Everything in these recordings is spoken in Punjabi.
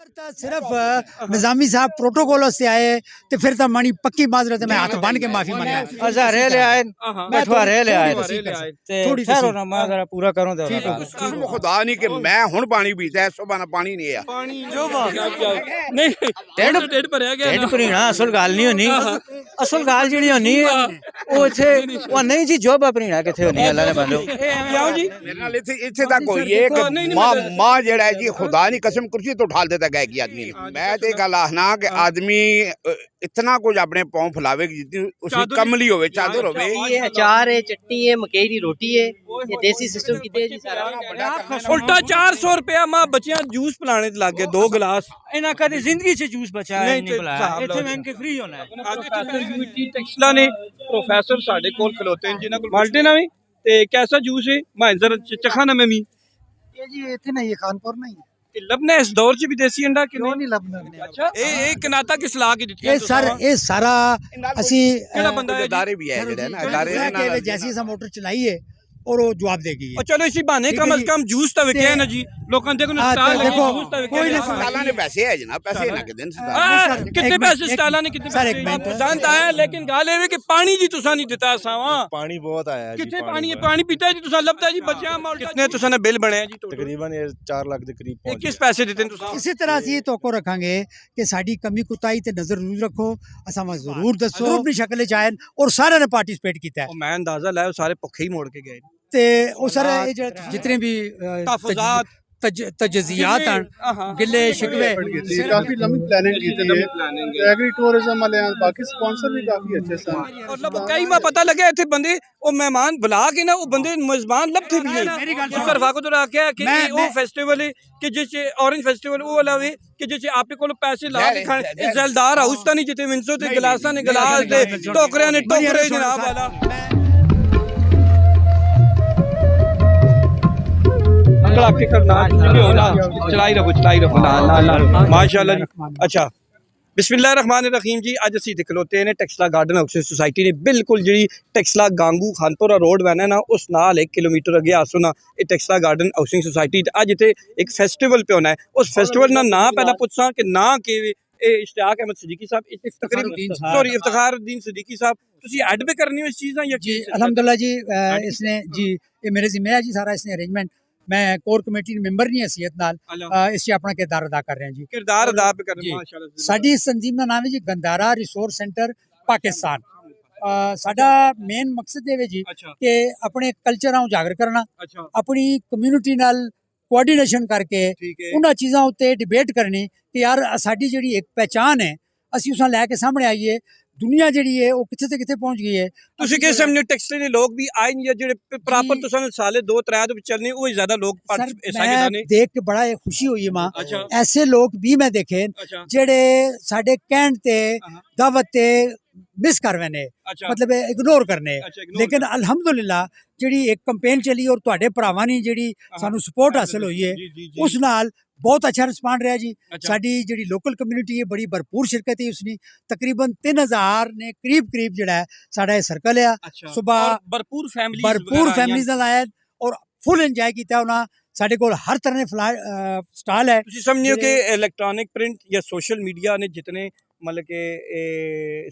सिर्फ निजामी साहब प्रोटोकॉल से आए तो फिर तो मनी पक्की माजरत मैं हाथ बन के माफी मांगना हजारे ले आए बैठवारे ले आए थोड़ी खैर होना मैं जरा पूरा करूं तो कसम खुदा नहीं कि मैं हुण पानी पीता है सुबह पानी नहीं है जो ਨਹੀਂ ਢਿੱਡ ਭਰਿਆ ਗਿਆ ਢਿੱਡ ਭਰੀਣਾ ਅਸਲ ਗੱਲ ਨਹੀਂ ਹੋਣੀ ਅਸਲ ਗੱਲ ਜਿਹੜੀ ਹੋਣੀ ਉਹ ਇੱਥੇ ਉਹ ਨਹੀਂ ਜੀ ਜੋਬਾ ਭਰੀਣਾ ਕਿੱਥੇ ਹੋਣੀ ਅੱਲਾ ਨੇ ਬੰਦੋ ਕਿਉਂ ਜੀ मेरे नाल इत्थे तक होई है कि मां जेड़ा है जी खुदा नहीं कसम कुर्सी तो उठा देता गया कि आदमी मैं ते गल आखना कि आदमी इतना कुछ अपने पांव फैलावे कि जितनी उसकी कमली होवे चादर होवे ये अचार है चटनी है मकई की रोटी है ये देसी सिस्टम की जी सारा ਉਲਟਾ 400 ਰੁਪਇਆ ਮਾਂ ਬੱਚਿਆਂ ਜੂਸ ਪਿਲਾਣੇ ਤੇ ਲੱਗ ਗਏ 2 ਗਲਾਸ ਇਹਨਾਂ ਕਦੇ ਜ਼ਿੰਦਗੀ 'ਚ ਜੂਸ ਬਚਾਇਆ ਨਹੀਂ ਨਹੀਂ ਪਿਲਾਇਆ ਹਿਸਾਬ ਇੱਥੇ ਲਾਓ। ਮੈਂ ਕਿ ਫ੍ਰੀ ਹੋਣਾ ਹੈ ਪ੍ਰੋਫੈਸਰ ਯੂਟੀ ਟੈਕਸਲਾ ਨੇ ਪ੍ਰੋਫੈਸਰ ਸਾਡੇ ਕੋਲ ਖਲੋਤੇ ਨੇ ਜਿਨ੍ਹਾਂ ਕੋਲ ਮਾਲਟੇ ਨਾ ਵੀ ਤੇ ਕੈਸਾ ਜੂਸ ਹੈ ਮਾਇਜ਼ਰ ਚਖਾਨਾ ਮੈਂ ਵੀ ये जी इतने नहीं खानपुर नहीं ਤੇ ਲੱਭਣਾ ਇਸ ਦੌਰ 'ਚ ਵੀ ਦੇਸੀ ਅੰਡਾ ਕਿ नहीं लबना ਅੱਛਾ ਇਹ ਕਨਾਤਾ ਕਿਸ ਲਾ ਕੇ ਦਿੱਤੀ ये सर ये सारा असी ਕਿਹੜਾ ਬੰਦਾ ਹੈ ਜੀ? इदारे भी है जेड़ा ना इदारे के जैसी सा मोटर चलाई है और वो जवाब देगी ਉਹ ਚਲੋ ਇਸੀ ਬਹਾਨੇ ਠੀਕ ਕਮ ਹੈ ਅਜ਼ ਜੀ। ਕਮ ਜੂਸ ਤਾਂ ਵਿਕਿਆ ਨਾ ਜੀ ਲੋਕਾਂ ਦੇ ਕੋਲ ਹਾਂ, ਸਟਾਲ ਤੇ ਲੱਗੇ ਦੇਖੋ, ਜੂਸ ਤਾਂ ਕੋਈ ਵਿਕਿਆ ਨਹੀਂ साला ने पैसे है जनाब पैसे ना के दिन ਕਿੰਨੇ ਇੱਕ ਪੈਸੇ ਮਿੰਟ, ਸਟਾਲਾਂ ਨੇ ਕਿੰਨੇ ਸਰ, ਪੈਸੇ ਇੱਕ ਮਿੰਟ। ਪਸੰਦ ਆਇਆ ਲੇਕਿਨ ਗੱਲ ਇਹ ਵੀ ਕਿ ਪਾਣੀ ਜੀ ਤੁਸੀਂ ਨਹੀਂ ਦਿੱਤਾ ਸਾਵਾਂ पानी बहुत आया जी ਕਿੱਥੇ ਪਾਣੀ ਹੈ ਪਾਣੀ ਪੀਤਾ ਜੀ ਤੁਸੀਂ ਲੱਭਦਾ ਜੀ ਬੱਚਿਆਂ ਮਾਲ ਕਿੰਨੇ ਤੁਸੀਂ ਨੇ ਬਿੱਲ ਬਣਿਆ ਜੀ ਟੋਟਲ तकरीबन ये 4 लाख के करीब ਇਹ पहुंच ਕਿਸ ਪੈਸੇ ਦਿੱਤੇ ਨੇ ਤੁਸੀਂ इसी तरह ਅਸੀਂ ਤੋਕੋ ਰੱਖਾਂਗੇ ਕਿ ਸਾਡੀ ਕਮੀ ਕੁਤਾਈ ਤੇ ਨਜ਼ਰ ਜ਼ਰੂਰ ਰੱਖੋ ਅਸਾਂ ਵਾ ਜ਼ਰੂਰ ਦੱਸੋ ਆਪਣੀ ਸ਼ਕਲ ਚ ਆਏ ਔਰ ਸਾਰਿਆਂ ਨੇ ਪਾਰਟਿਸਿਪੇਟ ਕੀਤਾ ਹੈ ਉਹ ਮੈਂ ਅੰਦਾਜ਼ਾ ਲਾਇਆ ਉਹ ਸਾਰੇ ਭੁੱਖੇ ਹੀ ਮੋੜ ਕੇ ਗਏ ਤੇ ਉਹ ਸਰ ਇਹ ਜਿਹੜੇ ਜਿਤਨੇ ਵੀ ਤਹਫੁਜ਼ਾਤ ਤਜਜ਼ੀਆਤ ਹਨ ਗਿੱਲੇ ਸ਼ਿਕਵੇ काफी लंबी प्लानिंग की थी एग्री टूरिज्म वाले हैं, बाकी स्पॉन्सर भी काफी अच्छे सन मतलब कई बार पता लगे ਇੱਥੇ ਬੰਦੇ ਉਹ ਮਹਿਮਾਨ ਬੁਲਾ ਕੇ ਨਾ ਉਹ ਬੰਦੇ ਮੇਜ਼ਬਾਨ ਲੱਭਦੇ ਵੀ ਮੇਰੀ ਗੱਲ ਨਹੀਂ ਸੁਣੋ। ਸਰਫਾ ਕੋ ਤੋਂ ਆਖਿਆ ਕਿ ਮੈਂ- ਇਹ ਉਹ ਫੈਸਟੀਵਲ ਹੈ ਕਿ ਜਿਸ ਚ ਔਰੰਜ ਫੈਸਟੀਵਲ ਉਹ ਵਾਲਾ ਵੇ ਕਿ ਜਿਸ ਚ ਆਪਕੇ ਕੋਲ ਪੈਸੇ ਲਾ ਕੇ ਖਾਣ ਇਹ ਜ਼ਲਦਾਰ ਹਾਊਸ ਤਾਂ ਨਹੀਂ ਜਿੱਥੇ ਵਿੰਸੋ ਤੇ ਗਲਾਸਾਂ ਨੇ ਗਲਾਸ ਦੇ ਟੋਕਰਿਆਂ ਨੇ ਟੋਕਰੇ ਜਨਾਬ ਵਾਲਾ अंकल आपके करना चलाई रखो ना माशाल्लाह जी अच्छा बिस्मिल्लाहिर्रहमानिर्रहीम जी ਅੱਜ ਅਸੀਂ ਖਲੋਤੇ ਨੇ ਟੈਕਸਲਾ ਗਾਰਡਨ ਹਾਊਸਿੰਗ ਸੁਸਾਇਟੀ ਨੇ ਬਿਲਕੁਲ ਜਿਹੜੀ ਟੈਕਸਲਾ ਗਾਂਗੂ ਖਾਨਪੁਰਾ ਰੋਡ ਵੈਨਾ ਨਾ ਉਸ ਨਾਲ 1 ਕਿਲੋਮੀਟਰ ਅੱਗੇ ਆਸੋਨਾ ਇਹ ਟੈਕਸਲਾ ਗਾਰਡਨ ਹਾਊਸਿੰਗ ਸੁਸਾਇਟੀ ਅੱਜ ਇੱਥੇ ਇੱਕ ਫੈਸਟੀਵਲ ਪਿਆ ਹੋਣਾ ਹੈ ਉਸ ਫੈਸਟੀਵਲ ਦਾ ਨਾਂ ਪਹਿਲਾਂ ਪੁੱਛਾਂ ਕਿ ਨਾਂ ਕੀ ਇਹ ਇਸ਼ਤਿਆਕ ਅਹਿਮਦ ਸਦੀਕੀ ਸਾਹਿਬ ਤਕਰੀਬਨ ਸੌਰੀ ਇਫਤਖਾरुद्दीन सदीकी साहब ਤੁਸੀਂ ਐਡ ਵੀ ਕਰਨੀ ਹੋ ਇਸ ਚੀਜ਼ਾਂ ਜਾਂ जी अल्हम्दुलिल्लाह जी इसने जी ये मेरे जिम्मे है जी सारा इसने अरेंजमेंट मैं कोर कमेटी मेंबर नहीं हैसियत नाल इस अपना किरदार अदा कर रहे हैं जी ਕਿਰਦਾਰ ਅਦਾ ਕਰਨ ਜੀ। ਮਾਸ਼ਾਅੱਲਾ ਸਾਡੀ ਇਸ ਤਨਜ਼ੀਮ ਦਾ ਨਾਮ ਹੈ ਜੀ ਗੰਦਾਰਾ ਰਿਸੋਰਸ ਸੈਂਟਰ ਪਾਕਿਸਤਾਨ ਸਾਡਾ ਮੇਨ ਮਕਸਦ ਇਹ ਹੈ ਜੀ ਅੱਛਾ ਕਿ ਆਪਣੇ ਕਲਚਰ ਨੂੰ ਉਜਾਗਰ ਕਰਨਾ ਅੱਛਾ ਆਪਣੀ ਕਮਿਊਨਿਟੀ ਨਾਲ ਕੋਆਰਡੀਨੇਸ਼ਨ ਕਰਕੇ ਠੀਕ ਹੈ ਉਹਨਾਂ ਚੀਜ਼ਾਂ ਉੱਤੇ ਡਿਬੇਟ ਕਰਨੀ ਕਿ ਯਾਰ ਸਾਡੀ ਜਿਹੜੀ ਇੱਕ ਪਹਿਚਾਨ ਹੈ ਅਸੀਂ ਉਸਾਂ ਲੈ ਕੇ ਸਾਹਮਣੇ ਆਈਏ ਦੁਨੀਆ ਜਿਹੜੀ ਹੈ ਉਹ ਕਿੱਥੇ ਤੇ ਕਿੱਥੇ ਪਹੁੰਚ ਗਈ ਹੈ ਤੁਸੀਂ ਕਿਸ ਸਮਝੋ ਟੈਕਸਟਾਈਲ ਦੇ ਲੋਕ ਵੀ ਆਏ ਨਹੀਂ ਜਾਂ ਜਿਹੜੇ ਪ੍ਰਾਪਰ ਤੁਸੀਂ ਸਾਲੇ 2-3 ਦੇ ਵਿੱਚ ਚੱਲਨੇ ਉਹ ਹੀ ਜ਼ਿਆਦਾ ਲੋਕ ਸਰ ਹਿੱਸਾ ਲੈਂਦੇ ਮੈਂ ਨੇ ਦੇਖ ਕੇ ਬੜਾ ਇਹ ਖੁਸ਼ੀ ਹੋਈ ਹੈ ਮਾਂ ਅੱਛਾ ਐਸੇ ਲੋਕ ਵੀ ਮੈਂ ਦੇਖੇ ਅੱਛਾ ਜਿਹੜੇ ਸਾਡੇ ਕਹਿਣ ਤੇ ਦਾਵਤ ਤੇ ਮਿਸ ਕਰ ਰਹੇ ਨੇ ਅੱਛਾ ਮਤਲਬ ਇਗਨੋਰ ਕਰਨੇ ਅੱਛਾ ignore ਲੇਕਿਨ ਅਲਹਮਦੁਲਿਲਾ ਜਿਹੜੀ ਇੱਕ ਕੰਪੇਨ ਚਲੀ ਔਰ ਤੁਹਾਡੇ ਭਰਾਵਾਂ ਨੇ ਜਿਹੜੀ ਸਾਨੂੰ ਸਪੋਰਟ ਹਾਸਲ ਹੋਈ ਹੈ ਜੀ, ਜੀ, ਜੀ। ਉਸ ਨਾਲ ਬਹੁਤ ਅੱਛਾ ਰਿਸਪਾਂਡ ਰਿਹਾ ਜੀ ਅੱਛਾ। ਸਾਡੀ ਜਿਹੜੀ ਲੋਕਲ ਕਮਿਊਨਿਟੀ ਹੈ ਬੜੀ ਭਰਪੂਰ ਸ਼ਿਰਕਤ ਹੈ ਉਸਨੇ ਤਕਰੀਬਨ 3000 ਨੇ ਕਰੀਬ ਜਿਹੜਾ ਹੈ ਸਾਡਾ ਇਹ ਸਰਕਲ ਆ ਅੱਛਾ ਸੁਬਾਹ ਔਰ ਭਰਪੂਰ ਫੈਮਿਲੀ ਭਰਪੂਰ ਫੈਮਿਲੀਜ਼ ਨਾਲ ਆਇਆ ਔਰ ਫੁੱਲ ਇੰਜੋਏ ਕੀਤਾ ਉਹਨਾਂ ਸਾਡੇ ਕੋਲ ਹਰ ਤਰ੍ਹਾਂ ਦੇ ਸਟਾਲ ਹੈ ਤੁਸੀਂ ਸਮਝਿਓ ਕਿ ਇਲੈਕਟ੍ਰੋਨਿਕ ਪ੍ਰਿੰਟ ਜਾਂ ਸੋਸ਼ਲ ਮੀਡੀਆ ਨੇ ਜਿਤਨੇ मतलब के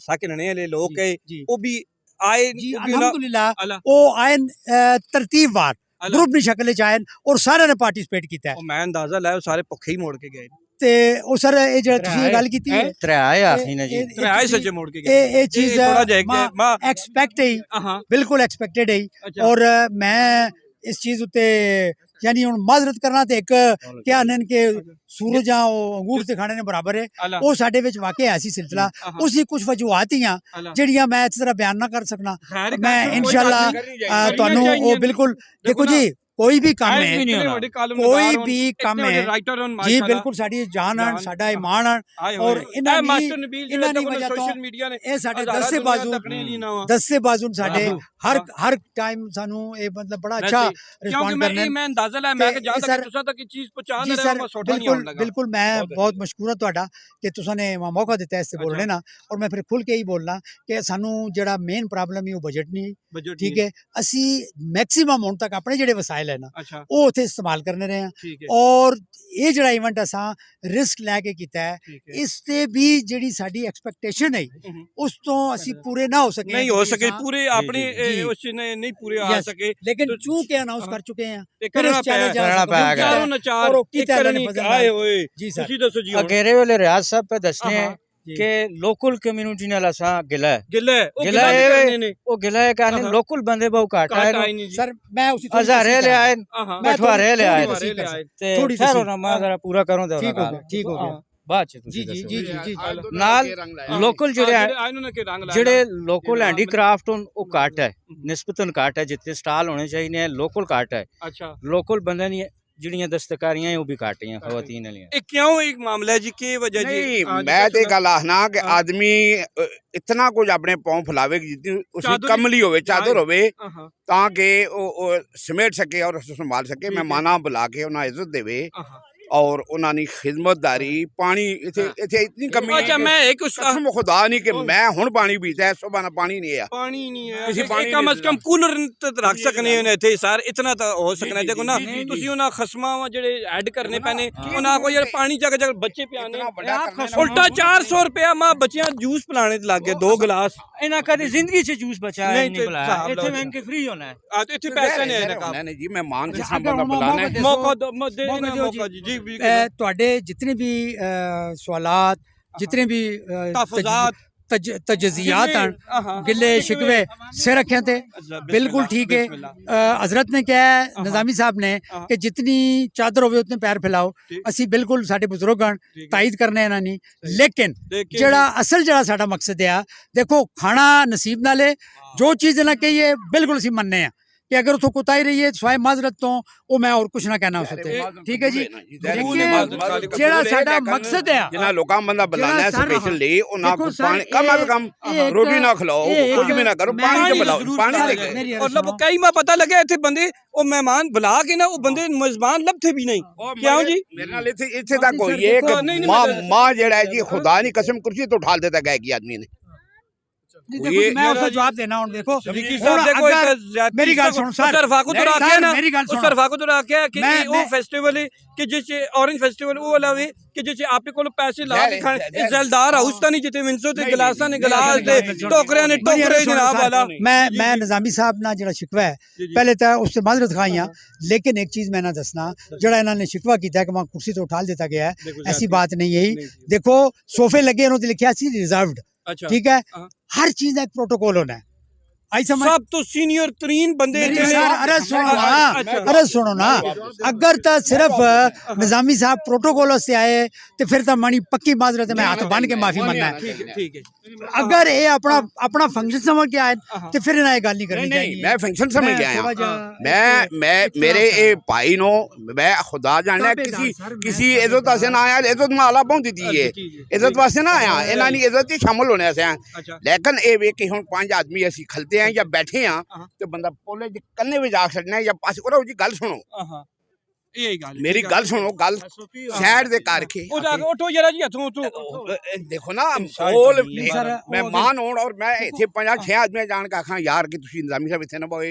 साकिन वाले लोग है जी वो भी आए जी वो भी ना- अल्हम्दुलिल्लाह अल्लाह वो आए तरतीबवार अल्लाह ग्रुप ਦੀ ਸ਼ਕਲ ਚ ਆਏ ਔਰ ਸਾਰਿਆਂ ਨੇ ਪਾਰਟਿਸਿਪੇਟ ਕੀਤਾ ਉਹ ਮੈਂ ਅੰਦਾਜ਼ਾ ਲਾਇਆ ਉਹ ਸਾਰੇ ਭੁੱਖੇ ਹੀ ਮੋੜ ਕੇ ਗਏ ਤੇ ਉਹ ਸਰ ਇਹ ਜਿਹੜਾ ਤੁਸੀਂ ਇਹ ਗੱਲ ਕੀਤੀ ਹੈ ਤਰਾਏ ਆਖੀ ਨਾ ਜੀ ਤਰਾਏ ਸੱਜੇ ਮੋੜ ਕੇ ਗਏ ਇਹ ਚੀਜ਼ ਥੋੜਾ ਜਿਹਾ ਮਾਂ ਐਕਸਪੈਕਟ ਹੈ ਹਾਂ ਬਿਲਕੁਲ ਐਕਸਪੈਕਟਡ ਹੈ ਅੱਛਾ ਔਰ ਮੈਂ ਇਸ ਚੀਜ਼ ਉੱਤੇ यानी ਹੁਣ ਮਾਜ਼ਰਤ ਕਰਨਾ ਤੇ ਇੱਕ ਕਿਹਾ ਨਨ ਕੇ ਸੂਰਜ ਜਾਂ ਉਹ ਅੰਗੂਰ ਤੇ ਖਾਣੇ ਨੇ ਬਰਾਬਰ ਹੈ ਅੱਲਾਹ ਉਹ ਸਾਡੇ ਵਿੱਚ ਵਾਕਿਆ ਐਸੀ ਸਿਲਸਿਲਾ ਉਸ ਦੀ ਕੁਝ ਵਜੂਹਾਤ ਹੀ ਆ ਅੱਲਾਹ ਜਿਹੜੀਆਂ ਮੈਂ ਇਸ ਤਰ੍ਹਾਂ ਬਿਆਨ ਨਾ ਕਰ ਸਕਣਾ ਖੈਰ ਮੈਂ ਕੋਈ ਇਨਸ਼ਾਅੱਲਾ ਗੱਲ ਨਹੀਂ ਕਰਨੀ ਤੁਹਾਨੂੰ ਚਾਹੀਦੀ। ਉਹ ਬਿਲਕੁਲ ਦੇਖੋ ਨਾ, ਜੀ ਕੋਈ ਵੀ ਕੰਮ ਹੈ ਇਤਨੇ ਵੱਡੇ ਕਾਲਮ ਕੋਈ ਨਿਗਾਰ ਹੋਣ, ਵੀ ਇਤਨੇ ਕੰਮ ਵੱਡੇ ਹੈ ਰਾਈਟਰ ਹੋਣ ਜੀ ਮਾਸ਼ਾਅੱਲਾ। ਬਿਲਕੁਲ ਸਾਡੀ ਜਾਨ ਹਨ ਜਾਨ, ਸਾਡਾ ਇਮਾਨ ਹਨ ਆਏ ਔਰ ਹੋਏ। ਇਹਨਾਂ ਇਹ ਦੀ ਮਾਸਟਰ ਨਬੀਲ ਜਿਹੜੇ ਇਹਨਾਂ ਦੀ ਕੋਲ ਵਜ੍ਹਾ ਤੋਂ ਸੋਸ਼ਲ ਮੀਡੀਆ ਨੇ ਇਹ ਸਾਡੇ ਹਜ਼ਾਰਾਂ ਦਸਤੇ ਦੁਨੀਆ ਬਾਜ਼ੂ ਤੱਕਣੇ ਨਹੀਂ ਨਾ ਵਾ। ਦਸਤੇ ਬਾਜ਼ੂ ਸਾਡੇ ਹਾਂ। ਹਰ ਟਾਈਮ ਸਾਨੂੰ ਇਹ ਮਤਲਬ ਬੜਾ ਅੱਛਾ ਵੈਸੇ, ਕਿਉਂਕਿ ਰਿਸਪੌਂਡ ਮੈਂ ਕਰਨੇ ਮੈਂ ਅੰਦਾਜ਼ਾ ਲਾਇਆ ਮੈਂ ਕਿ ਜਾਂ ਇਹ ਤੱਕ ਸਰ- ਤੁਸੀਂ ਤੱਕ ਇਹ ਚੀਜ਼ ਪਹੁੰਚਾ ਜੀ ਨਾ ਸਰ ਰਿਹਾ ਮੈਂ ਸੋਟਾ ਨਹੀਂ ਆਉਣ ਬਿਲकुल ਲੱਗਾ बिल्कुल मैं बहुत बहुत मशकूर हाँ ਤੁਹਾਡਾ ਕਿ ਤੁਸੀਂ ਨੇ ਮੌਕਾ ਦਿੱਤਾ ਇਸ ਤੇ ਬੋਲਣੇ ਨਾ ਔਰ ਮੈਂ ਫਿਰ ਖੁੱਲ ਕੇ ਹੀ ਬੋਲਣਾ ਕਿ ਸਾਨੂੰ ਜਿਹੜਾ ਮੇਨ ਪ੍ਰੋਬਲਮ ਹੈ ਉਹ ਬਜਟ ਨਹੀਂ ਬਜਟ ਠੀਕ ਹੈ ਅਸੀਂ ਮੈਕਸਿਮਮ ਹੁਣ ਤੱਕ ਆਪਣੇ ਜਿਹੜੇ ਵਸਾਇਲ ਹੈ ਨਾ ਅੱਛਾ ਉਹ ਉੱਥੇ ਇਸਤੇਮਾਲ ਕਰਨੇ ਰਹੇ ਹਾਂ ਠੀਕ ਹੈ ਔਰ ਇਹ ਜਿਹੜਾ ਇਵੈਂਟ ਅਸਾਂ ਰਿਸਕ ਲੈ ਕੇ ਕੀਤਾ ਹੈ ਠੀਕ ਹੈ ਇਸ ਤੇ ਵੀ ਜਿਹੜੀ ਸਾਡੀ ਐਕਸਪੈਕਟੇਸ਼ਨ ਹੈ ਹਮ। ਉਸ ਤੋਂ ਅਸੀਂ ਪੂਰੇ ਨਾ ਹੋ ਸਕੇ ਨਹੀਂ ਹੋ ਸਕੇ ਪੂਰੇ ਆਪਣੇ ਜੀ। ਉਸ ਨੇ ਨਹੀਂ ਪੂਰੇ ਆ Yes, ਸਕੇ लेकिन तो- चूंकि अनाउंस हाँ। कर चुके हैं ਤੇ फिर ਕਰਨਾ इस challenge ਪਿਆ करना कबूल पड़ेगा। किया ਚਾਰੋਂ है। ਨਚਾਰ और वो की ਇੱਕ तरह ਕਰਨੀ ने ਆਏ ਹੋਏ जी सर ਤੁਸੀਂ ਦੱਸੋ ਜੀ ਹੁਣ अगेरे वाले रियाज साहब पे दसने हाँ, हैं कि लोकल कम्युनिटी नाल असा गिला है ਗਿੱਲਾ है, ਉਹ गिला ਗਿੱਲਾ ਵੀ है ਕਰਨੇ ਨੇ वो गिला है कहने हाँ। लोकल बंदे बहुत घट ਘਾਟ आए ਆਈ नहीं जी सर मैं उसी थोड़ी हजारे तस्दीक ले कर- आए हाँ मैं बैठवारे ले आए थोड़ी तस्दीक कर आए। सकता- ते थोड़ी ठहरो तस्दीक- ना मैं जरा पूरा करूं तो ठीक हो गया ठीक हो गया बाद च जी तुसी जी दसो। जी जी जी नाल लोकल जेड़े ਆਏ ਨੂੰ ਨਾ ਕਿ ਰੰਗ ਲਾਇਆ ਜਿਹੜੇ ਨਾ। ਲੋਕਲ ਜਿਹੜਾ ਹੈਂਡੀਕ੍ਰਾਫਟ ਹਨ ਉਹ ਘੱਟ ਹੈ ਨਿਸਬਤਨ ਘੱਟ ਹੈ ਜਿੱਥੇ ਸਟਾਲ ਹੋਣੇ ਚਾਹੀਦੇ ਹੈ ਲੋਕਲ ਘੱਟ ਹੈ ਅੱਛਾ ਲੋਕਲ ਬੰਦੇ ਦੀਆਂ ਜਿਹੜੀਆਂ ਦਸਤਕਾਰੀਆਂ ਉਹ ਵੀ ਘੱਟ ਹੈ ਖਵਾਤੀਨ ਵਾਲੀਆਂ ਇਹ ਕਿਉਂ ਇੱਕ ਮਾਮਲਾ ਹੈ ਜੀ ਕੀ ਵਜ੍ਹਾ ਜੀ ਨਹੀਂ ਹਾਂ ਜੀ, ਮੈਂ ਤੇ ਦੱਸੋ ਗੱਲ ਆਖਣਾ ਕਿ ਹਾਂ। ਆਦਮੀ ਇਤਨਾ ਕੁਝ ਆਪਣੇ ਪਾਉ ਫੈਲਾਵੇ ਕਿ ਜਿੱਦੀ ਉਸ ਚਾਦਰ ਦੀ ਕਮਲੀ ਹੋਵੇ ਚਾਦਰ ਹਾਂ। ਹੋਵੇ ਹਾਂ ਹਾਂ ਤਾਂ ਕਿ ਉਹ ਸਮੇਟ ਸਕੇ ਔਰ ਉਸ ਨੂੰ ਸੰਭਾਲ ਸਕੇ ਠੀਕ ਹੈ। ਮਹਿਮਾਨਾਂ ਬੁਲਾ ਕੇ ਉਹਨਾਂ ਇੱਜ਼ਤ ਦੇਵੇ ਹਾਂ ਔਰ ਉਹਨਾਂ ਦੀ ਖਿਦਮਤਦਾਰੀ ਪਾਣੀ ਇੱਥੇ ਇਤਨੀ ਕਮੀ ਅੱਛਾ ਮੈਂ ਇੱਕ ਉਸ ਕਸਮ ਖੁਦਾ ਨਹੀਂ ਕਿ ਮੈਂ ਹੁਣ ਪਾਣੀ ਪੀਤਾ ਹੈ ਸੁਬਾਹ ਨਾਲ ਪਾਣੀ ਨਹੀਂ ਆ ਪਾਣੀ ਨਹੀਂ ਹੈ ਤੁਸੀਂ ਇਹ ਪਾਣੀ ਕਮ ਨਹੀਂ ਅਸ ਕਮ ਕੂਲਰ ਤਾਂ ਰੱਖ ਸਕਨੇ ਹੋ ਇੱਥੇ ਸਰ ਇਤਨਾ ਤਾਂ ਹੋ ਸਕਣਾ ਜੀ, ਦੇਖੋ ਨਾ ਜੀ, ਜੀ, ਤੁਸੀਂ ਉਹਨਾਂ ਖਸਮਾਂ ਵਾ ਜਿਹੜੇ ਐਡ ਕਰਨੇ ਪੈਣੇ ਉਹਨਾਂ ਕੋ ਯਾਰ ਪਾਣੀ ਜਗ ਜਗ ਬੱਚੇ ਪਿਆਣੇ ਇਤਨਾ ਵੱਡਾ ਕਰਨਾ ਨਾ- ਉਲਟਾ 400 ਰੁਪਇਆ ਮਾਂ ਬੱਚਿਆਂ ਜੂਸ ਪਿਲਾਣੇ ਤੇ ਲੱਗ ਗਏ 2 ਗਲਾਸ ਇਹਨਾਂ ਕਦੇ ਜ਼ਿੰਦਗੀ 'ਚ ਜੂਸ ਬਚਾਇਆ ਨਹੀਂ ਨਹੀਂ ਤੇ ਬੁਲਾਇਆ ਹਿਸਾਬ ਇੱਥੇ ਲਾਓ ਮੈਂ ਕਿ ਫ੍ਰੀ ਹੋਣਾ ਹੈ ਆ ਤੇ ਇੱਥੇ ਪੈਸੇ ਨਹੀਂ ਆਏ ਨਾ ਨਹੀਂ ਜੀ ਮੈਂ ਮਾਨ ਕੇ अच्छा, ਸਾਹਮਣੇ अगर ਬੁਲਾਣਾ मौका ਹੈ दे- ਮੌਕਾ ਦੋ मौका ਮੌਕਾ दियो ਮੌਕਾ ਜੀ ਜੀ ਤੁਹਾਡੇ ਜਿਤਨੇ ਵੀ ਸਵਾਲਾਤ ਜਿਤਨੇ ਵੀ ਤਹਫੁਜ਼ਾਤ तजजियात हैं गिले शिकवे से रखे थे बिल्कुल ठीक है हजरत ने क्या है निजामी साहब ने कि जितनी चादर होवे उतने पैर फैलाओ ਅਸੀਂ ਬਿਲਕੁਲ ਸਾਡੇ ਬਜ਼ੁਰਗਾਂ ਤਾਇਦ ਕਰਨੇ ਇਹਨਾਂ ਨਹੀਂ ਲੇਕਿਨ ਜਿਹੜਾ ਅਸਲ ਜਿਹੜਾ ਸਾਡਾ ਮਕਸਦ ਆ ਦੇਖੋ ਖਾਣਾ ਨਸੀਬ ਨਾਲੇ ਜੋ ਚੀਜ਼ ਨਾ ਕਹੀਏ ਬਿਲਕੁਲ ਅਸੀਂ ਮੰਨਨੇ ਆ कि अगर उतो कुताई रही है सवाए माजरत तो वो मैं और कुछ ना कहना उस उत्ते ठीक है जी ਜਿਹੜਾ ਸਾਡਾ ਮਕਸਦ ਹੈ ਜਿਨ੍ਹਾਂ ਲੋਕਾਂ ਬੰਦਾ ਬੁਲਾਣਾ ਹੈ ਜਿਹੜਾ ਸਰ- ਸਪੈਸ਼ਲ ਲਈ ਉਹਨਾਂ ਦੇਖੋ ਕੋ ਸਰ, ਪਾਣੀ ਕਮ ਅਜ਼ ਕਮ ਇਹ ਰੋਟੀ ਨਾ ਖਿਲਾਓ ਇਹ ਕੁਝ ਵੀ ਨਾ ਕਰੋ ਮੈਂ- ਪਾਣੀ ਤੇ ਬੁਲਾਓ ਜ਼ਰੂਰ ਪਾਣੀ ਸਰ, ਦੇ ਕੇ ਮੇਰੀ ਔਰ ਲੱਭ ਕਈ ਵਾਰ ਪਤਾ ਲੱਗਿਆ ਇੱਥੇ ਬੰਦੇ ਉਹ ਮਹਿਮਾਨ ਬੁਲਾ ਕੇ ਨਾ ਉਹ ਬੰਦੇ ਮੇਜ਼ਬਾਨ ਲੱਭਦੇ ਵੀ ਨਹੀਂ ਕਿਉਂ ਜੀ ਮੇਰੇ ਨਾਲ ਇੱਥੇ ਤੱਕ ਸਰ, ਹੋਈ ਹੈ ਦੇਖੋ, ਕਿ ਨਹੀਂ, ਮਾਂ ਜਿਹੜਾ ਹੈ ਜੀ खुदा ने कसम कुर्सी तो उठा देता गया कि आदमी ने देखो मैं उसका जवाब देना हूं देखो निकी ਹੁਣ ਸਾਹਿਬ ਦੇਖੋ ਅਗਰ- ਇੱਕ ਜ਼ਿਆਦਤੀ ਮੇਰੀ ਗੱਲ ਸੁਣ ਸਰ ਸਰਫਾ ਕੋ ਨਹੀਂ, ਤੁਰਾ ਸਰ, ਕੇ ਨਾ ਮੇਰੀ ਗੱਲ ਉਸ ਸੁਣੋ। ਸਰਫਾ ਕੋ ਤੁਰਾ ਕੇ ਕਿ ਮੈਂ- ਇਹ ਉਹ ਮੈਂ- ਫੈਸਟੀਵਲ ਹੈ ਕਿ ਜਿਸ ਚ ਔਰੰਜ ਫੈਸਟੀਵਲ ਉਹ ਵਾਲਾ ਵੇ ਕਿ ਜਿਸ ਚ ਆਪੇ ਕੋਲ ਪੈਸੇ ਲਾ ਕੇ ਖਾਣ ਇਹ ਜ਼ਲਦਾਰ ਹਾਊਸ ਤਾਂ ਨਹੀਂ ਜਿੱਥੇ ਵਿੰਸੋ ਤੇ ਗਲਾਸਾਂ ਨੇ ਗਲਾਸ ਦੇ ਟੋਕਰਿਆਂ ਨੇ ਟੋਕਰੇ ਜਨਾਬ ਵਾਲਾ मैं निजामी साहब ना ਜਿਹੜਾ शिकवा है पहले तो उससे माजरत खाई लेकिन एक चीज मैं ना दसना जड़ा इन्होंने शिकवा किया कि वहाँ कुर्सी तो उठा देता गया है ऐसी बात नहीं यही देखो सोफे लगे उन्होंने लिखा सी रिजर्व्ड अच्छा ठीक है हर चीज का एक प्रोटोकॉल होना है आई समझ सब तो सीनियर तरीन बंदे मेरी इतने- सर, अरे सुनो ना अच्छा। अरे सुनो ना अगर तो सिर्फ निजामी साहब प्रोटोकॉल से आए तो फिर तो मनी पक्की माजरत मैं हाथ बन के माफी मनना है ठीक है अगर ये अपना अपना फंक्शन समझ के आए तो फिर इन्हें गल नहीं करनी नहीं चाहिए मैं फंक्शन समझ के थोड़ा आया जा- मैं मेरे ये भाई नो मैं खुदा जानना ताबेदार किसी सर, मैं- किसी इज्जत वास्ते ना आया इज्जत में आला पहुंच दी है इज्जत वास्ते ना आया इन्हां दी इज्जत च शामिल होने से अच्छा लेकिन ये वे कि हुन 5 आदमी ਅਸੀਂ ਖਲਤੇ ਆਂ ਜਾਂ ਬੈਠੇ ਆਂ ਹਾਂ। ਤੇ ਬੰਦਾ ਪੋਲੇ ਦੇ ਕੰਨੇ ਵਿੱਚ ਜਾ ਛੱਡਣਾ ਜਾਂ ਪਾਸੇ ਉਹਦਾ ਜੀ ਗੱਲ ਸੁਣੋ हाँ यही गल ਮੇਰੀ ਗੱਲ ਸੁਣੋ ਗੱਲ ਸਾਈਡ ਦੇ ਕਰਕੇ ਉਹ ਜਾ ਕੇ ਉਠੋ ਜਰਾ ਜੀ ਹੱਥੋਂ ਉਠੋ ਦੇਖੋ ਨਾ ਇਨਸਾਨ ਕੋਲ ਤਾਂ ਨਹੀਂ ਹੈ। ਸਰ, ਮਹਿਮਾਨ ਹੋਣ ਔਰ ਮੈਂ ਇੱਥੇ 5-6 ਆਦਮੀ ਜਾਣ ਕੇ ਆਖਾਂ ਯਾਰ ਕਿ ਤੁਸੀਂ ਨਿਜ਼ਾਮੀ ਸਾਹਿਬ ਇੱਥੇ ਨਾ ਬੋਏ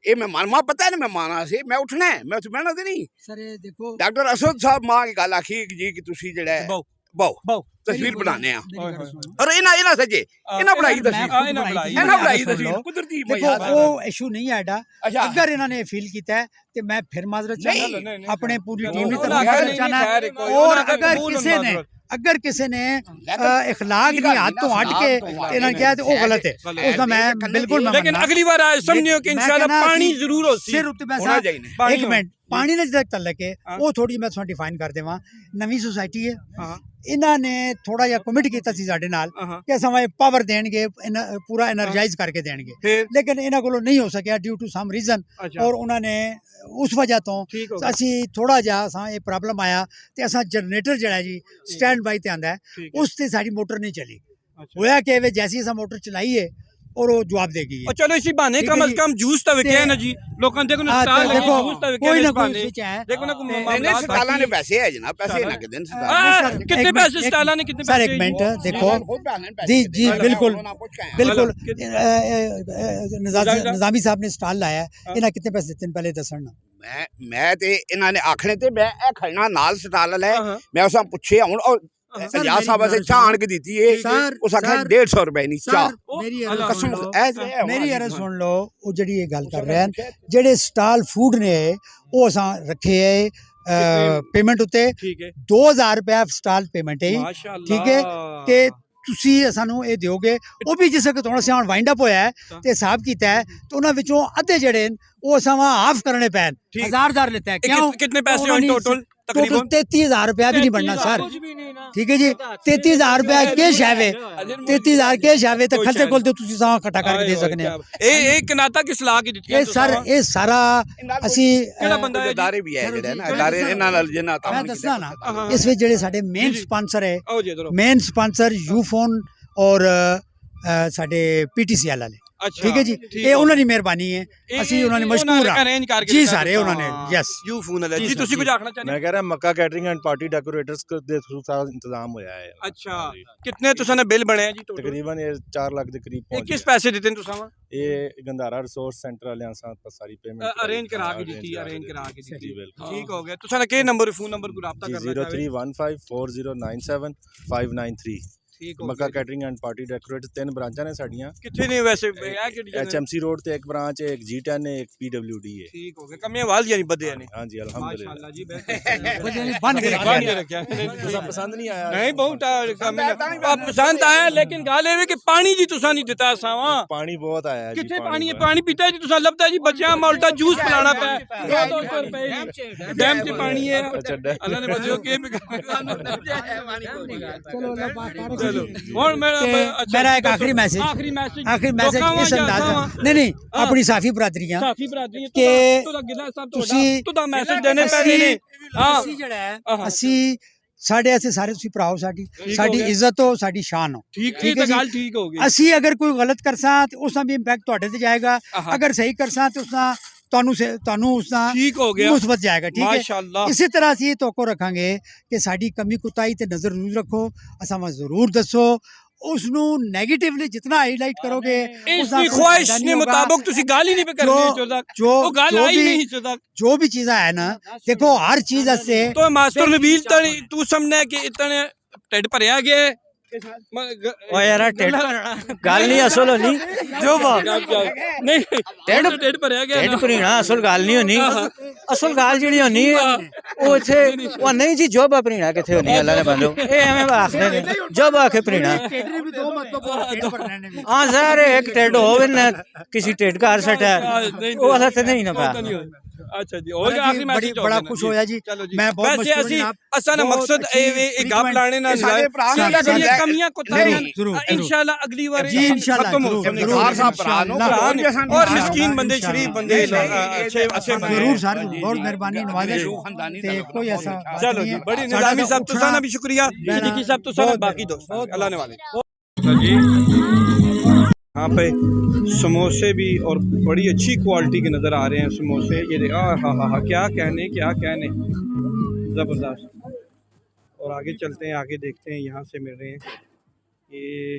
ਇਹ ਮਹਿਮਾਨ ਮਾਂ ਪਤਾ ਹੈ ਨਾ ਮਹਿਮਾਨ ਆ ਸੀ ਮੈਂ ਉੱਠਣਾ ਹੈ ਮੈਂ ਉੱਥੇ ਬਹਿਣਾ ਤੇ ਨਹੀਂ सर ये देखो ਡਾਕਟਰ ਅਸਦ ਸਾਹਿਬ ਮਾਂ ਕੀ ਗੱਲ ਆਖੀ ਕਿ ਜੀ ਕਿ ਤੁਸੀਂ ਜਿਹੜਾ ਹੈ ਬਹੁ ਬਹੁ ਤਸਵੀਰ ਬਣਾਉਂਦੇ ਆ मेरी गल सुनो। ਔਰ ਇਹਨਾਂ ਸੱਜੇ ਇਹਨਾਂ ਬਣਾਈ मैं ਤਸਵੀਰ खुद ਇਹਨਾਂ बनाई ਬਣਾਈ। थी, ਇਹਨਾਂ मेरी ਬਣਾਈ गल सुन ਤਸਵੀਰ लो। ਕੁਦਰਤੀ देखो वो इशू नहीं है एडा अच्छा अगर इन्होंने फील किया है तो मैं फिर माजरत नहीं, चाहना अपने पूरी चलो, टीम की वो तरफ ना माजरत नहीं, चाहना खैर, कोई और ना अगर कबूल किसी ने माजरत। अगर किसी ने लेकिन- इखलाक नहीं हाथ तो हट के इन्होंने किया तो वो गलत है गलत है। उसका मैं बिल्कुल मैं लेकिन मन्ना। अगली बार आए समझियो कि मैं इंशाल्लाह कहना पानी कि जरूर हो सिर उत्ते मैं होना सा- चाहिए पानी एक हो। मिनट पानी ने जद तक लगे हाँ। वो थोड़ी मैं ਤੁਹਾਨੂੰ डिफाइन कर देवा नवी सोसाइटी है हाँ ਇਹਨਾਂ ਨੇ ਥੋੜਾ ਜਿਹਾ ਕਮਿਟ ਕੀਤਾ ਸੀ ਸਾਡੇ ਨਾਲ हाँ ਕਿ ਸਮੇਂ ਪਾਵਰ ਦੇਣਗੇ ਪੂਰਾ એનર્ਜਾਈਜ਼ ਕਰਕੇ ਦੇਣਗੇ फिर ਲੇਕਿਨ ਇਹਨਾਂ ਕੋਲੋਂ ਨਹੀਂ ਹੋ ਸਕਿਆ ਡਿਊ ਟੂ ਸਮ ਰੀਜ਼ਨ अच्छा ਔਰ ਉਹਨਾਂ ਨੇ ਉਸ ਵਜ੍ਹਾ ਤੋਂ ठीक हो गया ਅਸੀਂ ਥੋੜਾ ਜਿਹਾ ਅਸਾਂ ਇਹ ਪ੍ਰੋਬਲਮ ਆਇਆ ਤੇ ਅਸਾਂ ਜਨਰੇਟਰ ਜਿਹੜਾ ਜੀ ਸਟੈਂਡ ਬਾਈ ਤੇ ਆਂਦਾ ਹੈ, ठीक है ਉਸ ਤੇ ਸਾਡੀ ਮੋਟਰ ਨਹੀਂ ਚੱਲੀ अच्छा ਹੋਇਆ ਕਿ ਵੇ ਜੈਸੀ ਅਸਾਂ ਮੋਟਰ ਚਲਾਈਏ और वो जवाब देगी और चलो इसी बहाने ठीक कम है अज जी। कम जूस तो विके है ना जी लोगों देखो ना स्टाल लगे देखो जूस तो विके कोई है ना इस कोई बहाने स्विच है देखो ना नहीं मामला सटाला ने पैसे है जनाब पैसे ना के दिन कितने पैसे स्टाला ने कितने सर पैसे एक मिनट देखो जी जी बिल्कुल बिल्कुल निजामी साहब ने स्टाल लाया है इन्हें कितने पैसे देते हैं पहले दसन मैं ते इन्होंने ने आखने ते मैं ए खड़ना नाल स्टाल ले मैं उसा पूछे हुन और सर, या साहब मेरी से चाह आन के दी है सर, उस आखे सर, 150 रुपए नी चाह मेरी कसम मेरी अर्ज सुन लो वो जड़ी ये गल कर रहे हैं जेडे स्टाल फूड ने वो असां रखे है पेमेंट उत्ते ठीक है 2000 रुपया स्टाल पेमेंट है माशाअल्लाह ठीक है कि ਤੁਸੀਂ ਸਾਨੂੰ ਇਹ ਦਿਓਗੇ ਉਹ ਵੀ ਜਿਸ ਕਿ ਥੋੜਾ ਸਿਆ ਵਾਈਂਡ ਅਪ ਹੋਇਆ ਹੈ ਤੇ ਹਿਸਾਬ ਕੀਤਾ ਹੈ ਤੇ ਉਹਨਾਂ ਵਿੱਚੋਂ ਅੱਧੇ ਜਿਹੜੇ ਨੇ ਉਹ ਅਸਾਂ ਹਾਫ ਕਰਨੇ ਪੈਣ ठीक। 1000 लेता है क्यों कितने पैसे ਉਹਨਾਂ हैं ने टोटल टोटल तकरीबन 33000 रुपया भी नहीं बनना सर ठीक है जी 33000 रुपया कैश है 33000 कैश है तो खर्चे कोल ते ਤੁਸੀਂ ਸਾਂ ਇਕੱਠਾ ਕਰਕੇ ਦੇ ਸਕਨੇ ਆ ਇਹ ਕਨਾਤਾ ਕਿਸ ਲਾ ਕੇ ਦਿੱਤੀ ਇਹ ਸਰ ਇਹ ਸਾਰਾ ਅਸੀਂ ਕਿਹੜਾ ਬੰਦਾ ਹੈ ਜੀ? ਦਾਰੇ ਵੀ ਹੈ ਜਿਹੜੇ ਨਾ ਦਾਰੇ ਇਹਨਾਂ ਨਾਲ ਜਿੰਨਾ ਮੈਂ ਦੱਸਣਾ ਨਾ ਇਸ ਵਿੱਚ ਜਿਹੜੇ ਸਾਡੇ ਮੇਨ ਸਪਾਂਸਰ ਹੈ ਆਓ ਜੀ ਇਧਰ ਮੇਨ ਸਪਾਂਸਰ ਯੂਫੋਨ ਔਰ ਸਾਡੇ ਪੀਟੀਸੀਐਲ ਵਾਲੇ ਅੱਛਾ ਠੀਕ ਹੈ ਜੀ ਇਹ ਉਹਨਾਂ ਦੀ ਮਿਹਰਬਾਨੀ ਹੈ ਅਸੀਂ ਉਹਨਾਂ ਨੇ ਮਸ਼ਕੂਰ ਆ ਅਰੇਂਜ ਕਰਕੇ ਜੀ ਦਿੱਤਾ ਸਾਰੇ ਉਹਨਾਂ ਨੇ ਯੈਸ ਯੂ ਫੋਨ ਵਾਲਾ ਜੀ ਜੀ ਸਰ, ਤੁਸੀਂ ਜੀ। ਕੁਝ ਆਖਣਾ ਚਾਹੁੰਦੇ ਮੈਂ ਕਹਿ ਰਿਹਾ ਮੱਕਾ ਕੈਟਰਿੰਗ ਐਂਡ ਪਾਰਟੀ ਡੈਕੋਰੇਟਰਸ ਦੇ ਥਰੂ ਸਾਰਾ ਇੰਤਜ਼ਾਮ ਹੋਇਆ ਹੈ ਅੱਛਾ ਕਿੰਨੇ ਤੁਸੀਂ ਨੇ ਬਿੱਲ ਬਣਿਆ ਜੀ ਟੋਟਲ ਤਕਰੀਬਨ ਇਹ 4 ਲੱਖ ਦੇ ਕਰੀਬ ਇਹ ਪਹੁੰਚ ਕਿਸ ਪੈਸੇ ਦਿੱਤੇ ਨੇ ਤੁਸੀਂ ਇਹ ਗੰਧਾਰਾ ਰਿਸੋਰਸ ਸੈਂਟਰ ਵਾਲਿਆਂ ਸਾਥ ਸਾਰੀ ਪੇਮੈਂਟ ਅਰੇਂਜ ਕਰਾ ਕੇ ਦਿੱਤੀ ਅਰੇਂਜ ਕਰਾ ਕੇ ਦਿੱਤੀ ਜੀ ਬਿਲਕੁਲ ਠੀਕ ਹੋ ਗਿਆ ਤੁਸੀਂ ਨੇ ਕਿਹੜੇ ਨੰਬਰ ਫੋਨ ਨੰਬਰ ਕੋ ਰਾਬਤਾ ਜੀ ਕਰਨਾ ਚਾਹਵੇ 03154097 ਠੀਕ ਹੋ ਮੱਕਾ ਗਿਆ ਕੈਟਰਿੰਗ ਐਂਡ ਪਾਰਟੀ ਡੈਕੋਰੇਟਰ 3 ਬ੍ਰਾਂਚਾਂ ਨੇ ਸਾਡੀਆਂ ਕਿੱਥੇ ਨੇ ਵੈਸੇ ਇਹ ਕਿਹੜੀ ਜਗ੍ਹਾ HMC ਰੋਡ ਤੇ ਇੱਕ ਬ੍ਰਾਂਚ ਹੈ ਇੱਕ G10 ਹੈ ਇੱਕ PWD ਹੈ ਠੀਕ ਹੋ ਗਿਆ ਕਮੀਆਂ ਵਾਲ ਨਹੀਂ ਬੱਦੇ ਨੇ ਹਾਂਜੀ ਅਲਹਮਦੁਲਿਲਾ ਮਾਸ਼ਾਅੱਲਾ ਜੀ ਬਿਲਕੁਲ बन गए ਬਣ ਕੇ ਰੱਖਿਆ ਤੁਸੀਂ ਪਸੰਦ ਨਹੀਂ ਆਇਆ ਨਹੀਂ ਬਹੁਤ ਪਸੰਦ ਆਇਆ ਲੇਕਿਨ ਗੱਲ ਇਹ ਵੀ ਕਿ ਪਾਣੀ ਜੀ ਤੁਸੀਂ ਨਹੀਂ ਦਿੱਤਾ ਸਾਵਾ ਪਾਣੀ ਬਹੁਤ ਆਇਆ ਜੀ ਕਿੱਥੇ ਪਾਣੀ ਹੈ ਪਾਣੀ ਪੀਤਾ ਜੀ ਤੁਸੀਂ ਲੱਭਦਾ ਜੀ ਬੱਚਿਆਂ ਮਾਲਟਾ ਜੂਸ ਪਿਲਾਣਾ ਪਿਆ 200 ਰੁਪਏ ਜੀ ਡੈਮ 'ਚ ਪਾਣੀ ਹੈ ਅੱਛਾ ਡੈਮ। ਅੱਲਾ ਨੇ ਬਚਿਓ ਕਿ चलो अल्लाह पाक करे ਚਲੋ ਹੁਣ ਮੇਰਾ मेरा एक आखिरी मैसेज ਆਖਰੀ ਮੈਸੇਜ इस अंदाज नहीं नहीं अपनी साफी बरादरियां ਸਾਫੀ ਬਰਾਦਰੀ ਕਿ ਤੁਹਾਡਾ ਗਿਲਾ ਸਾਹਿਬ ਤੁਸੀਂ- ਤੁਹਾਡਾ ਮੈਸੇਜ ਦੇਣੇ ਪੈਣੇ ਨੇ ਹਾਂ ਅਸੀਂ ਜਿਹੜਾ ਹੈ ਅਸੀਂ ਸਾਡੇ ਅਸੀਂ ਸਾਰੇ ਤੁਸੀਂ ਭਰਾਓ ਸਾਡੀ ਸਾਡੀ ਗਿਆ। ਇੱਜ਼ਤ ਹੋ ਸਾਡੀ ਸ਼ਾਨ ਹੋ ਠੀਕ ਠੀਕ ਹੈ ਹੈ ਜੀ। ਗੱਲ ਠੀਕ ਹੋ ਗਈ ਅਸੀਂ ਅਗਰ ਕੋਈ ਗਲਤ ਕਰਸਾਂ ਤੇ ਉਸ ਦਾ ਵੀ ਇੰਪੈਕਟ ਤੁਹਾਡੇ ਤੇ ਜਾਏਗਾ ਅਗਰ ਸਹੀ ਕਰਸਾਂ ਤੇ ਉਸ ਦਾ ਤੁਹਾਨੂੰ ਉਸ ਦਾ ਠੀਕ ਹੋ ਗਿਆ ਮੁਸਬਤ ਜਾਏਗਾ ਠੀਕ ਹੈ ਮਾਸ਼ਾਅੱਲਾ ਇਸੇ ਤਰ੍ਹਾਂ ਅਸੀਂ ਇਹ ਤੋਕੋ ਰੱਖਾਂਗੇ ਕਿ ਸਾਡੀ ਕਮੀ ਕੁਤਾਈ ਤੇ ਨਜ਼ਰ ਜ਼ਰੂਰ ਰੱਖੋ ਅਸਾਂ ਵਾ ਜ਼ਰੂਰ ਦੱਸੋ ਉਸ ਨੂੰ 네ਗੇਟਿਵਲੀ ਜਿੰਨਾ ਹਾਈਲਾਈਟ ਕਰੋਗੇ ਇਸ ਦੀ ਖੁਆਇਸ਼ ਦੇ ਮੁਤਾਬਕ ਤੁਸੀਂ ਗੱਲ ਹੀ ਨਹੀਂ ਕਰਨੀ ਚਾਹੁੰਦਾ ਉਹ ਗੱਲ ਆਈ ਨਹੀਂ ਚਾਹੁੰਦਾ जो भी चीज़ है ना देखो हर चीज से तो मास्टर नबील तनी तू समझना कि इतने ढिड भरिया गया ਓ ਯਾਰ ਢਿੱਡ ਗੱਲ ਨਹੀਂ ਅਸਲ ਹੋਣੀ ਜੋ नहीं ढिड भरिया गया ਢਿੱਡ ਭਰੀਣਾ ਅਸਲ ਗੱਲ ਨਹੀਂ ਹੋਣੀ ਅਸਲ ਗੱਲ ਜਿਹੜੀ ਹੋਣੀ ਉਹ ਇੱਥੇ ਉਹ ਨਹੀਂ ਜੀ ਜੋਬ ਭਰੀਣਾ ਕਿੱਥੇ ਹੋਣੀ ਅੱਲਾ ਨੇ ਮੰਨੋ ਇਹ ਐਵੇਂ ਆਖਦੇ ਨੇ ਜੋਬ ਆਖੇ ਭਰੀਣਾ ਹਾਂ ਸਰ ਇੱਕ ਢਿੱਡ ਹੋਵੇ ਨਾ ਕਿਸੇ ਢਿੱਡ ਘਰ ਸਟਾ ਉਹ ਅਸਲ ਤੇ ਨਹੀਂ ਨਾ ਪਾ अच्छा जी और आखिरी मैसेज बड़ा खुश होया जी चलो जी मैं बहुत वैसे मशहूर ਅਸੀਂ जनाब, ਅਸਾਂ ਦਾ बहुत ਮਕਸਦ अच्छी ਇਹ ਗਾਪ ਲਾਣੇ ਨਾਲ ਸਾਡੇ ਭਰਾ ਨਾਲ ਜਿਹੜੀਆਂ ਕਮੀਆਂ ਕੋਤਾਹੀਆਂ ਜ਼ਰੂਰ, इंशाल्लाह अगली बार जी, इंशाल्लाह, खत्म हो जरूर, सकती जरूर, ਖਾਰ ਸਾਹਿਬ ਭਰਾ ਨੂੰ इंशाल्लाह। ਹੋਰ ਜੈਸਾ और मिस्कीन बंदे शरीफ बंदे अच्छे अच्छे जरूर सर बहुत मेहरबानी नवाजिश खानदानी ते कोई ऐसा चलो जी बड़ी निजामी साहब तुसा ना भी शुक्रिया सिद्दीकी साहब तुसा ना बाकी दोस्त अल्लाह ने वाले जी यहाँ पे समोसे भी और बड़ी अच्छी क्वालिटी के नज़र आ रहे हैं समोसे ये देखा हा क्या कहने ज़बरदस्त और आगे चलते हैं आगे देखते हैं यहाँ से मिल रहे हैं ये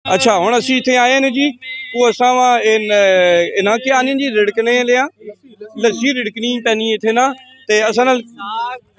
अच्छा हुण असीं इत्थे आए ने जी ਉਹ ਅਸਾਂ ਵਾ ਇਹਨਾਂ ਕੀ ਆਨੇ ਜੀ ਰਿੜਕਣੇ ਲਿਆ ਲੱਸੀ ਰਿੜਕਣੀ ਪੈਣੀ ਇੱਥੇ ਨਾ ਤੇ ਅਸਾਂ ਨਾਲ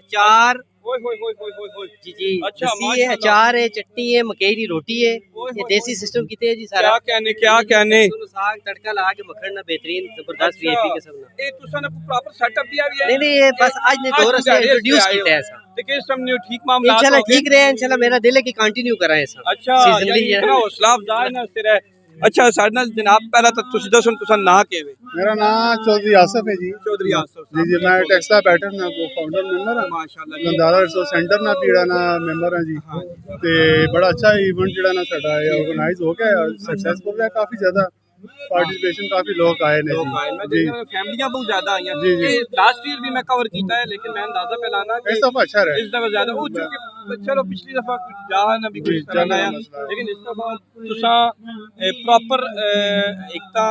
अचार होए जी जी अच्छा, लस्सी है माशाल्लाह। अचार है चटनी है मकई की रोटी है ये देसी सिस्टम किते है जी सारा क्या कहने दोनों साग तड़का लगा के मखन ना बेहतरीन जबरदस्त वीआईपी किस्म ना ਇਹ ਤੁਸੀਂ ਨੇ ਪ੍ਰੋਪਰ ਸੈਟਅਪ ਦਿਆ ਵੀ ਹੈ नहीं नहीं ये बस आज ने दौर से इंट्रोड्यूस किया है ऐसा ਤੇ ਕਿਸ ਸਮਝੋ ਠੀਕ ਮਾਮਲਾ इंशाल्लाह ठीक रहे इंशाल्लाह मेरा दिल है कि कंटिन्यू कराएं ऐसा अच्छा सीजनली यानी इतना हौसला अफजाई ना सिर है अच्छा ਸਾਡੇ ਨਾਲ ਜਨਾਬ ਪਹਿਲਾਂ ਤਾਂ ਤੁਸੀਂ ਦੱਸੋ ਤੁਸੀਂ ਨਾਂ ਕਿਵੇਂ मेरा नाम चौधरी आसफ है जी ਚੌਧਰੀ ਆਸਫ जी जी मैं टेक्सला पैटर्न ना को फाउंडर मेंबर हाँ ਮਾਸ਼ਾਅੱਲਾ ਜੀ गंदारा रिसोर्स सेंटर ना पीड़ा ना मेंबर है जी ते बड़ा अच्छा इवेंट जिहड़ा ना साडा ऑर्गेनाइज हो गया सक्सेसफुल है काफी ज्यादा पार्टिसिपेशन काफी लोग आए ने जी फैमिलियां बहुत ज्यादा आई जी, जी। हैं लास्ट ईयर भी मैं कवर किया है लेकिन मैं अंदाजा पहलाना इस दफा अच्छा रहा इस दफा ज्यादा वो चूंकि चलो पिछली दफा जान अभी कोई तरह जान आया मसला है। लेकिन इस दफा तुसा प्रॉपर एक ਤਾਂ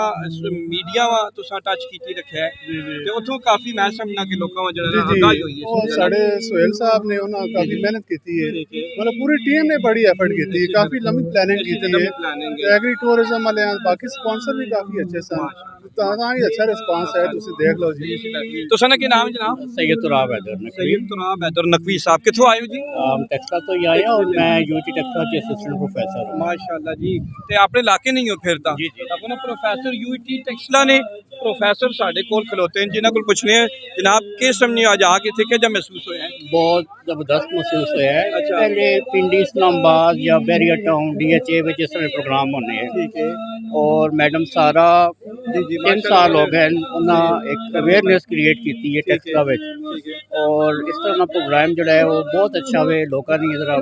ਮੀਡੀਆ ਵਾ ਤੁਸਾਂ ਟੱਚ ਕੀਤੀ ਰੱਖਿਆ ਹੈ ਜੀ ਜੀ ਤੇ ਉਥੋਂ ਕਾਫੀ ਮੈਂ ਸਮਝਣਾ ਕਿ ਲੋਕਾਂ ਵਿੱਚ ਜਿਹੜਾ ਜੀ ਨਾ ਜੀ ਆਗਾਹੀ ਹੋਈ ਹੈ ਉਹ ਸਾਡੇ ਸੁਹੇਲ ਸਾਹਿਬ ਨੇ ਉਹਨਾਂ ਕਾਫੀ ਮਿਹਨਤ ਕੀਤੀ ਹੈ ਮਤਲਬ ਪੂਰੀ ਟੀਮ ਨੇ ਬੜੀ ਐਫਰਟ ਕੀਤੀ ਹੈ ਕਾਫੀ ਲੰਮੀ ਪਲੈਨਿੰਗ ਕੀਤੀ ਹੈ ਪਲੈਨਿੰਗ ਤੇ ਐਗਰੀ ਟੂਰਿਜ਼ਮ ਵਾਲੇ ਬਾਕੀ ਸਪਾਂਸਰ ਵੀ ਕਾਫੀ ਅੱਛੇ ਸਨ ਤਾਂ ਹੀ ਅੱਛਾ ਰਿਸਪਾਂਸ ਹੈ ਤੁਸੀਂ ਦੇਖ ਲਓ ਜੀ ਤੁਸਾਂ ਦਾ ਕੀ ਨਾਮ ਜਨਾਬ सैयद तुराब हैदर नकवी ਸੈयਦ ਤੁਰਾਬ ਹੈਦਰ ਨਕਵੀ ਸਾਹਿਬ ਕਿੱਥੋਂ ਆਏ ਹੋ ਜੀ टेक्सटा तो ये आया और मैं यूटी टेक्सटा के असिस्टेंट प्रोफेसर हूँ ਮਾਸ਼ਾਅੱਲਾ ਜੀ ਤੇ ਆਪਣੇ ਇਲਾਕੇ ਨਹੀਂ ਹੋ ਫਿਰ ਤਾਂ ਆਪਣਾ ਪ੍ਰੋਫੈਸਰ ਯੂਟੀ ਟੈਕਸਲਾ ਨੇ ਪ੍ਰੋਫੈਸਰ ਸਾਡੇ ਕੋਲ ਖਲੋਤੇ ਨੇ ਜਿਨ੍ਹਾਂ ਕੋਲ ਪੁੱਛਨੇ ਆ ਜਨਾਬ ਕਿਸ ਸਮੇਂ ਅੱਜ ਆ ਕੇ ਇੱਥੇ ਕਿਹੋ ਮਹਿਸੂਸ ਹੋਇਆ ਹੈ बहुत ज़बरदस्त महसूस होया है अच्छा। पहले पिंडी इस्लामाबाद या बैरिया टाउन DHA में जिस तरह प्रोग्राम होने हैं ਠੀਕ ਹੈ और मैडम सारा 3 साल हो गए उन्हें एक अवेयरनेस क्रिएट की है टेक्सटा में और इस तरह का प्रोग्राम जो है वो बहुत अच्छा वे लोगों ने जरा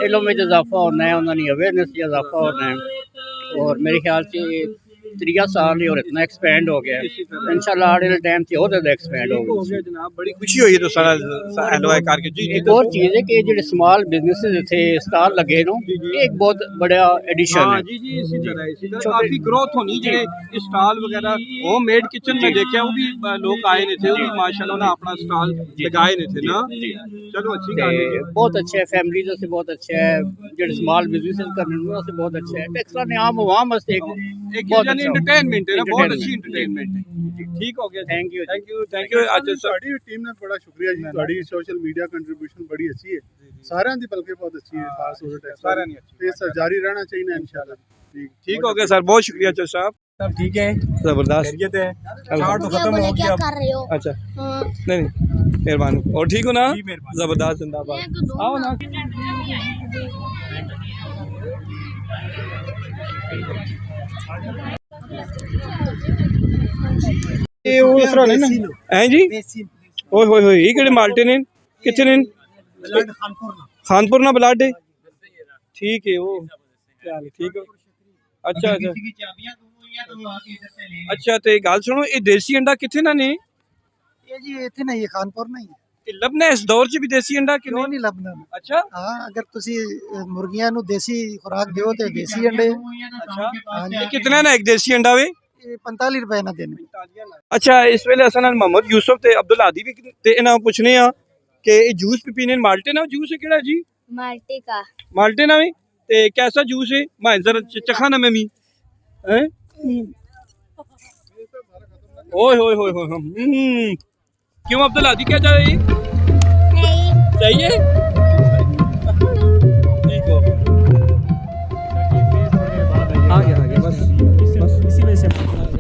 इल्म में इजाफा होना है उन्होंने अवेयरनेस में इजाफा होना है और मेरे ख्याल से 3 साल ही और इतना एक्सपेंड हो गया इंशाल्लाह आने वाले टाइम से और ज़्यादा एक्सपेंड ਹੋ होगा ਗਿਆ ਜਨਾਬ ਬੜੀ ਖੁਸ਼ੀ ਹੋਈ ਹੈ ਤੁਸੀਂ ਐਨਵਾਈ ਕਰਕੇ ਜੀ एक और चीज़ है कि जो स्मॉल बिजनेसेस थे स्टॉल लगे नो ये एक बहुत बड़ा एडिशन हाँ है जी जी इसी तरह काफी ग्रोथ होनी जेह्ड़े स्टॉल वगैरह होम मेड किचन में देखा वो भी लोग आए ने थे वो भी माशाल्लाह उन्हें अपना स्टॉल लगाए ने थे ना चलो अच्छी ते गल है बहुत अच्छा है फैमिली से बहुत अच्छा है जो स्मॉल बिजनेसेस करने से बहुत अच्छा है टेक्सटा ने आम आवाम वास्ते एक बहुत यानी अच्छा एंटरटेनमेंट है ना बहुत Entertainment। अच्छी एंटरटेनमेंट है ठीक हो गया Thank you। थैंक यू ਅੱਜ ਸਾਡੀ ਟੀਮ ਨੇ ਬੜਾ ਸ਼ੁਕਰੀਆ ਜੀ ਤੁਹਾਡੀ ਸੋਸ਼ਲ ਮੀਡੀਆ ਕੰਟਰੀਬਿਊਸ਼ਨ ਬੜੀ ਅੱਛੀ ਹੈ ਸਾਰਿਆਂ ਦੀ ਬਲਕਿ ਬਹੁਤ ਅੱਛੀ ਹੈ ਖਾਸ ਤੌਰ ਤੇ ਸਾਰਿਆਂ ਦੀ ਅੱਛੀ ਤੇ ਇਸ ਤਰ੍ਹਾਂ ਜਾਰੀ ਰਹਿਣਾ ਚਾਹੀਦਾ ਇਨਸ਼ਾਅੱਲਾ ठीक हो गया सर बहुत शुक्रिया चल साहब सब ठीक है जबरदस्त खैरियत है चार्ट तो खत्म हो गया कर रहे हो अच्छा नहीं मेहरबानी और ठीक हो ना जी, मेहरबानी। जबरदस्त जिंदाबाद आओ ना ਇਹ ਉਹ ਇਸ ਤਰ੍ਹਾਂ ਨਹੀਂ ਨਾ ਹੈ ਜੀ ਓਏ ਹੋਏ ਹੋਏ ਇਹ ਕਿਹੜੇ ਮਾਲਟੇ ਨੇ ਕਿੱਥੇ ਨੇ ਖਾਨਪੁਰ ਨਾ ਬਲਾਡੇ ਠੀਕ ਹੈ ਉਹ ਚੱਲ ਠੀਕ ਹੈ ਅੱਛਾ ਅੱਛਾ ਅੱਛਾ ਤੇ ਗੱਲ ਸੁਣੋ ਇਹ ਦੇਸੀ ਅੰਡਾ ਕਿੱਥੇ ਨਾ ਨੇ ਇਹ ਜੀ ਇੱਥੇ ਨਹੀਂ ਖਾਨਪੁਰ ਨਹੀਂ ਇਹ ਲੱਭਣਾ ਇਸ ਦੌਰ 'ਚ ਵੀ ਦੇਸੀ ਅੰਡਾ ਕਿ ਕਿਉਂ ਨਹੀਂ ਲੱਭਣਾ ਅੱਛਾ ਹਾਂ ਅਗਰ ਤੁਸੀਂ ਮੁਰਗੀਆਂ ਨੂੰ ਦੇਸੀ ਖੁਰਾਕ ਦਿਓ ਤੇ ਦੇਸੀ ਅੰਡੇ ਅੱਛਾ ਹਾਂਜੀ ਇਹ ਕਿਤਨਾ ਨਾ ਇੱਕ ਦੇਸੀ ਅੰਡਾ ਵੇ ਇਹ 45 ਰੁਪਏ ਨਾ ਦੇਣੇ ਅੱਛਾ ਇਸ ਵੇਲੇ ਅਸਾਂ ਨਾਲ ਮੁਹੰਮਦ ਯੂਸਫ ਤੇ ਅਬਦੁਲ ਆਦੀ ਵੀ ਤੇ ਇਹਨਾਂ ਨੂੰ ਪੁੱਛਨੇ ਆ ਕਿ ਇਹ ਜੂਸ ਪੀਣੇ ਮਾਲਟੇ ਨਾਲ ਜੂਸ ਹੈ ਕਿਹੜਾ ਜੀ माल्टे का माल्टे ना में ते कैसा जूस है मैं जरा चखा ना मैं मी हैं ओए होए होए होए क्यों अब्दुल आदी क्या चाहिए नहीं चाहिए